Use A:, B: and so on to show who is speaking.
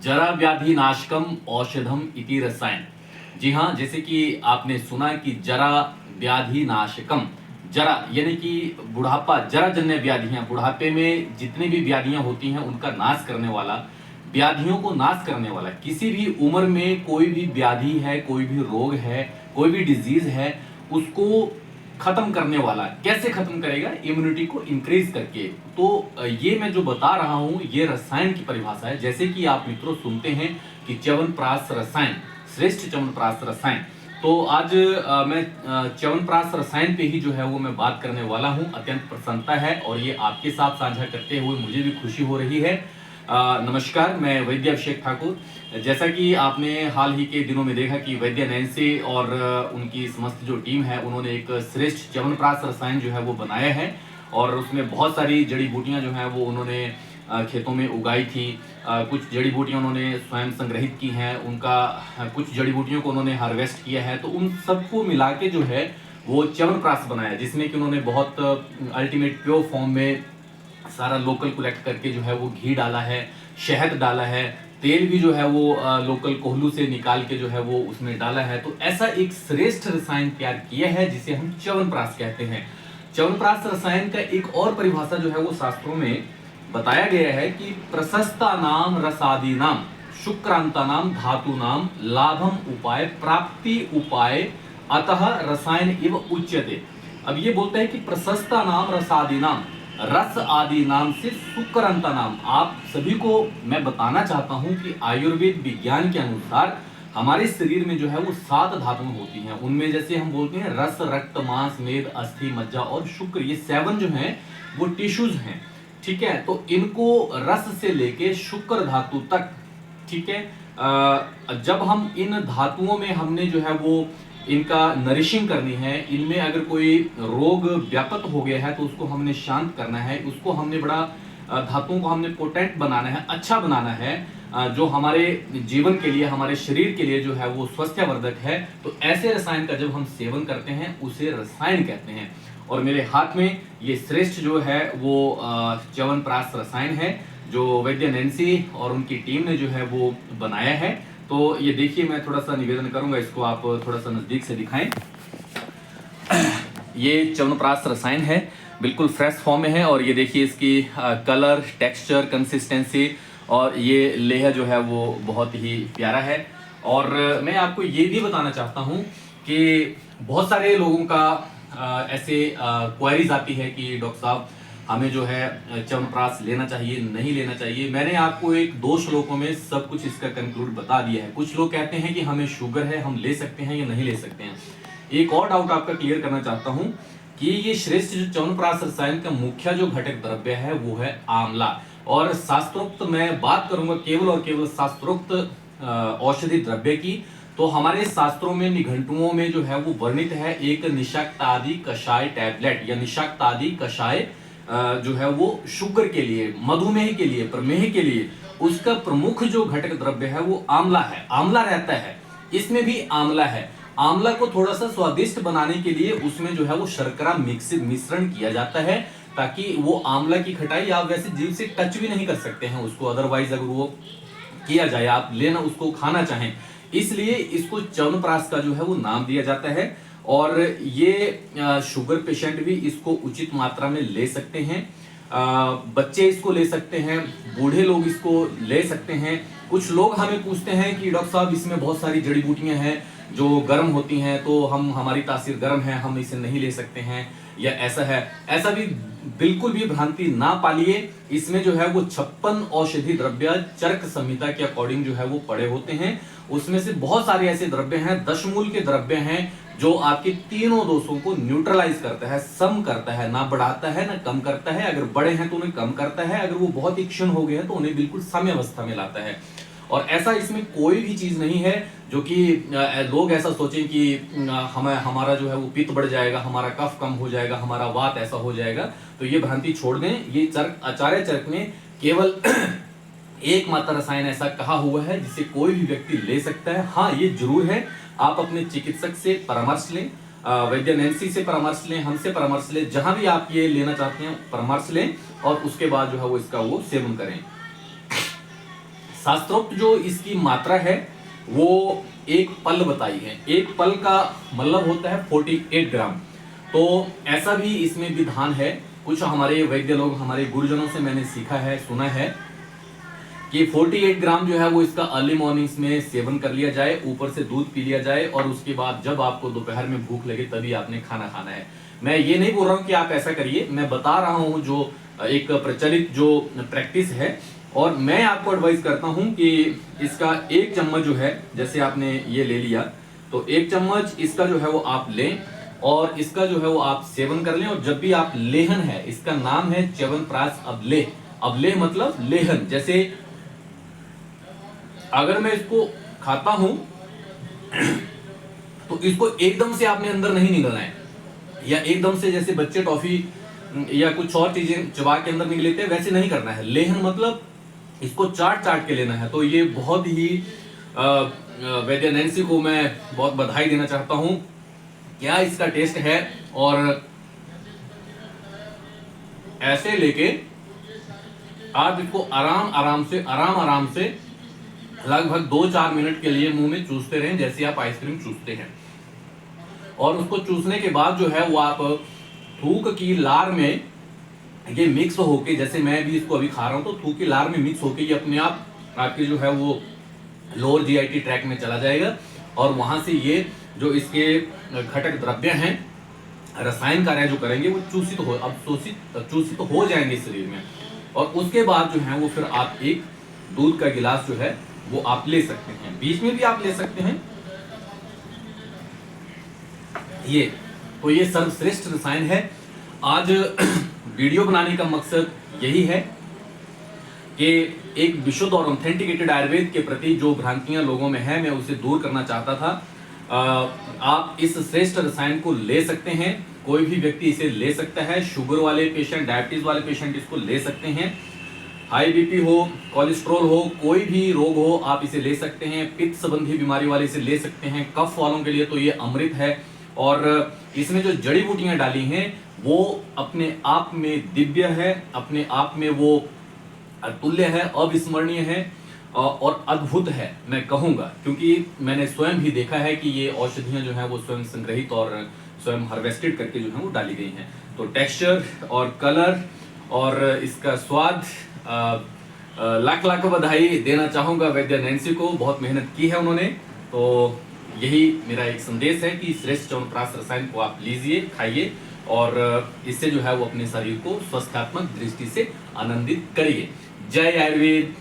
A: जरा व्याधि नाशकम औषधम इति रसायन। जी हाँ, जैसे कि आपने सुना कि जरा व्याधि नाशकम, जरा यानी कि बुढ़ापा, जरा जन्य व्याधियां, बुढ़ापे में जितनी भी व्याधियां होती हैं उनका नाश करने वाला, व्याधियों को नाश करने वाला, किसी भी उम्र में कोई भी व्याधि है, कोई भी रोग है, कोई भी डिजीज है, उसको खत्म करने वाला। कैसे खत्म करेगा? इम्यूनिटी को इंक्रीज करके। तो ये मैं जो बता रहा हूं ये रसायन की परिभाषा है। जैसे कि आप मित्रों सुनते हैं कि च्यवनप्राश रसायन, श्रेष्ठ च्यवनप्राश रसायन। तो आज मैं च्यवनप्राश रसायन पे ही जो है वो मैं बात करने वाला हूं। अत्यंत प्रसन्नता है और ये आपके साथ साझा करते हुए मुझे भी खुशी हो रही है। नमस्कार, मैं वैद्य अभिषेक ठाकुर। जैसा कि आपने हाल ही के दिनों में देखा कि वैद्य नैन्सी और उनकी समस्त जो टीम है उन्होंने एक श्रेष्ठ च्यवनप्राश रसायन जो है वो बनाया है और उसमें बहुत सारी जड़ी बूटियां जो हैं वो उन्होंने खेतों में उगाई थी। कुछ जड़ी बूटियां उन्होंने स्वयं संग्रहित की हैं, उनका कुछ जड़ी बूटियों को उन्होंने हार्वेस्ट किया है। तो उन सबको मिला के जो है वो च्यवनप्राश बनाया, जिसमें कि उन्होंने बहुत अल्टीमेट प्योर फॉर्म में सारा लोकल कलेक्ट करके जो है वो घी डाला है, शहद डाला है, तेल भी जो है वो लोकल कोहलू से निकाल के जो है वो उसमें डाला है। तो ऐसा एक श्रेष्ठ रसायन तैयार किया है जिसे हम च्यवनप्राश कहते हैं। च्यवनप्राश रसायन का एक और परिभाषा जो है वो शास्त्रों में बताया गया है कि प्रशस्ता नाम रसादी नाम शुक्रांता नाम धातु नाम लाभम उपाय प्राप्ति उपाय अतः रसायन इव उच्यते। अब ये बोलता है कि प्रशस्ता नाम रसादी नाम, रस आदि नाम से शुक्रांता नाम। आप सभी को मैं बताना चाहता हूं कि आयुर्वेद विज्ञान के अनुसार हमारे शरीर में जो है वो 7 धातुएं होती हैं। उनमें जैसे हम बोलते हैं रस, रक्त, मांस, मेद, अस्थि, मज्जा और शुक्र, ये 7 जो हैं वो टिश्यूज हैं। ठीक है, तो इनको रस से लेके शुक्र धातु तक, ठीक है, जब हम इन धातुओं में हमने जो है वो इनका नरिशिंग करनी है, इनमें अगर कोई रोग व्यापक हो गया है तो उसको हमने शांत करना है, उसको हमने बड़ा धातुओं को हमने पोटेंट बनाना है, अच्छा बनाना है, जो हमारे जीवन के लिए, हमारे शरीर के लिए जो है वो स्वास्थ्यवर्धक है। तो ऐसे रसायन का जब हम सेवन करते हैं उसे रसायन कहते हैं। और मेरे हाथ में ये श्रेष्ठ जो है वो च्यवनप्राश रसायन है जो वैद्य नैन्सी और उनकी टीम ने जो है वो बनाया है। तो ये देखिए, मैं थोड़ा सा निवेदन करूंगा, इसको आप थोड़ा सा नजदीक से दिखाएं। ये च्यवनप्राश रसायन है, बिल्कुल फ्रेश फॉर्म में है और ये देखिए इसकी कलर, टेक्सचर, कंसिस्टेंसी और ये लेह जो है वो बहुत ही प्यारा है। और मैं आपको ये भी बताना चाहता हूँ कि बहुत सारे लोगों का ऐसे क्वेरीज आती है कि डॉक्टर साहब हमें जो है च्यवनप्राश लेना चाहिए, नहीं लेना चाहिए। मैंने आपको एक 2 श्लोकों में सब कुछ इसका कंक्लूड बता दिया है। कुछ लोग कहते हैं कि हमें शुगर है, हम ले सकते हैं या नहीं ले सकते हैं। एक और डाउट आपका क्लियर करना चाहता हूं कि ये श्रेष्ठ जो च्यवनप्राश रसायन का मुख्य जो घटक द्रव्य है वो है आंवला। और शास्त्रोक्त मैं बात करूंगा केवल और केवल शास्त्रोक्त औषधि द्रव्य की। तो हमारे शास्त्रों में, निघंटुओं में जो है वो वर्णित है एक निशाक्तादि कषाय टैबलेट या निशाक्तादि कषाय जो है वो शुगर के लिए, मधुमेह के लिए, प्रमेह के लिए उसका प्रमुख जो घटक द्रव्य है वो आंवला है। आंवला रहता है, इसमें भी आंवला है। आंवला को थोड़ा सा स्वादिष्ट बनाने के लिए उसमें जो है वो शर्करा मिश्रण किया जाता है ताकि वो आंवला की खटाई आप वैसे जीभ से टच भी नहीं कर सकते हैं उसको, अदरवाइज अगर वो किया जाए, आप लेना उसको खाना चाहें, इसलिए इसको च्यवनप्राश का जो है वो नाम दिया जाता है। और ये शुगर पेशेंट भी इसको उचित मात्रा में ले सकते हैं, बच्चे इसको ले सकते हैं, बूढ़े लोग इसको ले सकते हैं। कुछ लोग हमें पूछते हैं कि डॉक्टर साहब इसमें बहुत सारी जड़ी बूटियां हैं जो गर्म होती हैं, तो हमारी तासीर गर्म है, हम इसे नहीं ले सकते हैं, या ऐसा है। ऐसा भी बिल्कुल भी भ्रांति ना पालिए। इसमें जो है वो 56 औषधि द्रव्य चरक संहिता के अकॉर्डिंग जो है वो पड़े होते हैं। उसमें से बहुत सारे ऐसे द्रव्य हैं, 10 मूल के द्रव्य हैं जो आपके तीनों दोषों को न्यूट्रलाइज करता है, सम करता है, ना बढ़ाता है ना कम करता है। अगर बड़े हैं तो उन्हें कम करता है, अगर वो बहुत ही क्षीण हो गए हैं तो उन्हें बिल्कुल साम्य अवस्था में लाता है। और ऐसा इसमें कोई भी चीज नहीं है जो कि लोग ऐसा सोचें कि हमारा जो है वो पित्त बढ़ जाएगा, हमारा कफ कम हो जाएगा, हमारा वात ऐसा हो जाएगा। तो ये भ्रांति छोड़ दें। ये चरक, आचार्य चरक में केवल एकमात्र रसायन ऐसा कहा हुआ है जिसे कोई भी व्यक्ति ले सकता है। हाँ, ये जरूर है, आप अपने चिकित्सक से परामर्श लें, वैद्य नैन्सी से परामर्श लें, हमसे परामर्श लें, जहां भी आप ये लेना चाहते हैं परामर्श लें और उसके बाद जो है वो इसका वो सेवन करें। शास्त्रोक्त जो इसकी मात्रा है वो एक पल बताई है। एक पल का मतलब होता है 48 ग्राम। तो ऐसा भी इसमें विधान है, कुछ हमारे वैद्य लोग, हमारे गुरुजनों से मैंने सीखा है, सुना है कि 48 ग्राम जो है वो इसका अर्ली मॉर्निंग्स में सेवन कर लिया जाए, ऊपर से दूध पी लिया जाए, और उसके बाद जब आपको दोपहर में भूख लगे तभी आपने खाना खाना है। मैं ये नहीं बोल रहा हूँ कि आप ऐसा करिए, मैं बता रहा हूँ जो एक प्रचलित जो प्रैक्टिस है। और मैं आपको एडवाइस करता हूँ कि इसका 1 चम्मच जो है, जैसे आपने ये ले लिया, तो 1 चम्मच इसका जो है वो आप लें और इसका जो है वो आप सेवन कर लें। और जब भी आप लेहन है, इसका नाम है च्यवनप्राश अवलेह। अवलेह मतलब लेहन। जैसे अगर मैं इसको खाता हूं तो इसको एकदम से आपने अंदर नहीं निगलना है, या एकदम से जैसे बच्चे टॉफी या कुछ और चीजें चबा के अंदर निकल लेते हैं, वैसे नहीं करना है। लेहन मतलब इसको चाट चाट के लेना है। तो ये बहुत ही वैद्य नैन्सी को मैं बहुत बधाई देना चाहता हूं। क्या इसका टेस्ट है। और ऐसे लेके आप इसको आराम आराम से लगभग 2-4 मिनट के लिए मुंह में चूसते रहें, जैसे आप आइसक्रीम चूसते हैं। और उसको चूसने के बाद जो है वो आप थूक की लार में ये मिक्स होके, जैसे मैं भी इसको अभी खा रहा हूं, तो थूक की लार में मिक्स होके ये अपने आप आपके जो है वो लोअर जीआईटी ट्रैक में चला जाएगा। और वहां से ये जो इसके घटक द्रव्य हैं, रसायन कार्य जो करेंगे वो चूसित हो जाएंगे शरीर में। और उसके बाद जो है वो फिर आप एक दूध का गिलास जो है वो आप ले सकते हैं, बीच में भी आप ले सकते हैं। ये सर्वश्रेष्ठ रसायन है। आज वीडियो बनाने का मकसद यही है कि एक विशुद्ध और ऑथेंटिकेटेड आयुर्वेद के प्रति जो भ्रांतियां लोगों में है, मैं उसे दूर करना चाहता था। आप इस श्रेष्ठ रसायन को ले सकते हैं, कोई भी व्यक्ति इसे ले सकता है। शुगर वाले पेशेंट, डायबिटीज वाले पेशेंट इसको ले सकते हैं। हाई बीपी हो, कोलेस्ट्रॉल हो, कोई भी रोग हो, आप इसे ले सकते हैं। पित्त संबंधी बीमारी वाले इसे ले सकते हैं। कफ वालों के लिए तो ये अमृत है। और इसमें जो जड़ी बूटियां डाली हैं वो अपने आप में दिव्य है, अपने आप में वो अतुल्य है, अविस्मरणीय है और अद्भुत है, मैं कहूंगा। क्योंकि मैंने स्वयं भी देखा है कि ये औषधियां जो हैं वो स्वयं संग्रहित और स्वयं हार्वेस्टेड करके जो है वो डाली गई हैं। तो टेक्सचर और कलर और इसका स्वाद, लाख लाख बधाई देना चाहूंगा वैद्य नैन्सी को। बहुत मेहनत की है उन्होंने। तो यही मेरा एक संदेश है कि श्रेष्ठ च्यवनप्राश रसायन को आप लीजिए, खाइए और इससे जो है वो अपने शरीर को स्वास्थ्यात्मक दृष्टि से आनंदित करिए। जय आयुर्वेद।